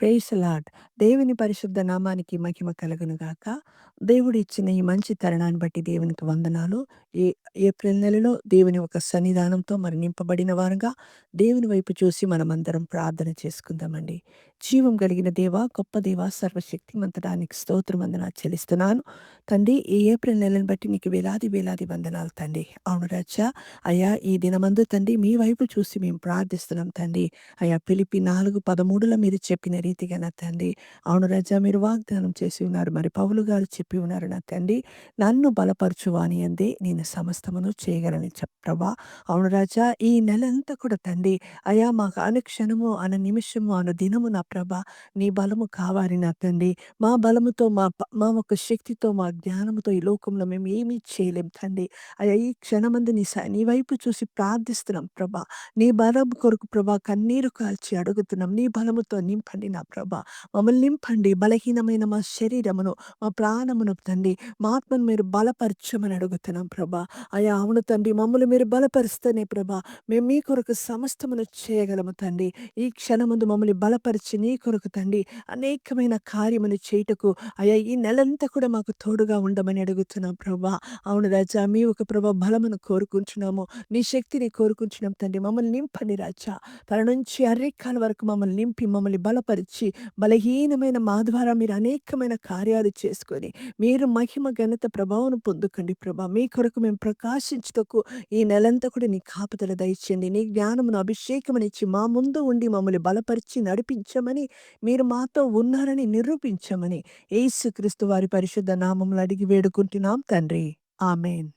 Praise lord. దేవుని పరిశుద్ధ నామానికి మహిమ కలుగును గాక. దేవుడిచ్చిన ఈ మంచి తరుణాన్ని బట్టి దేవునికి వందనాలు. ఏ ఏప్రిల్ నెలలో దేవుని ఒక సన్నిధానంతో మరి నింపబడిన వారుగా దేవుని వైపు చూసి మనమందరం ప్రార్థన చేసుకుందామండి. జీవం కలిగిన దేవా, గొప్ప దేవా, సర్వశక్తిమంతుడా నీకు స్తోత్రం వందనాలు చెల్లిస్తున్నాను. తండ్రి, ఈ ఏప్రిల్ నెలను బట్టి నీకు వేలాది వేలాది వందనాలు తండ్రి. అవును రాజా, అయ్యా ఈ దినమందు తండ్రి మీ వైపు చూసి మేము ప్రార్థిస్తున్నాం తండ్రి. అయ్యా ఫిలిప్పి 4:13లో మీరు చెప్పిన రీతిగా నా తండ్రి, అవును రాజా, మీరు వాగ్దానం చేసి ఉన్నారు. మరి పౌలు గారు చెప్పి ఉన్నారు నా తండ్రి, నన్ను బలపరచు వాని యందే నేను సమస్తమును చేయగలని ప్రభా. అవును రాజా, ఈ నెలంతా కూడా తండ్రి అయ్యా మాకు అనుక్షణము అను నిమిషము అను దినము నా ప్రభ నీ బలము కావాలి నా తండ్రి. మా బలముతో మా యొక్క శక్తితో మా జ్ఞానముతో ఈ లోకంలో మేము ఏమీ చేయలేం తండ్రి. అయ్యా ఈ క్షణమందు నీ వైపు చూసి ప్రార్థిస్తున్నాం ప్రభా. నీ బలం కొరకు ప్రభా కన్నీరు కాల్చి అడుగుతున్నాం. నీ బలముతో నింపండి నా ప్రభా. మమ్మల్ని నింపండి. బలహీనమైన మా శరీరమును, మా ప్రాణమును తండ్రి, మా ఆత్మను మీరు బలపరచమని అడుగుతున్నాం ప్రభా. అయ్యా అవును తండ్రి, మమ్మల్ని మీరు బలపరిస్తేనే ప్రభా మేము మీ కొరకు సమస్తమును చేయగలము తండ్రి. ఈ క్షణమందు మమ్మల్ని బలపరిచి నీ కొరకు తండ్రి అనేకమైన కార్యములు చేయుటకు అయ్యా ఈ నెలంతా కూడా మాకు తోడుగా ఉండమని అడుగుతున్నాం ప్రభా. అవును రాజా, మీ ఒక ప్రభా బలమును కోరుకుంటున్నాము. నీ శక్తిని కోరుకుంటున్నాం తండ్రి. మమ్మల్ని నింపండి రాజా. తల నుంచి అరికాల వరకు మమ్మల్ని నింపి మమ్మల్ని బలపరిచి బలహీనమైన మా ద్వారా మీరు అనేకమైన కార్యాలు చేసుకొని మీరు మహిమ ఘనత ప్రభావం పొందుకండి ప్రభా. మీ కొరకు మేము ప్రకాశించుటకు ఈ నెలంతా కూడా నీ కాపుదల దయచేయండి. నీ జ్ఞానమును అభిషేకమునిచ్చి మా ముందు ఉండి మమ్మల్ని బలపరిచి నడిపించమని, మీరు మాతో ఉన్నారని నిరూపించమని యేసుక్రీస్తు వారి పరిశుద్ధ నామములో అడిగి వేడుకుంటున్నాం తండ్రి. ఆమేన్.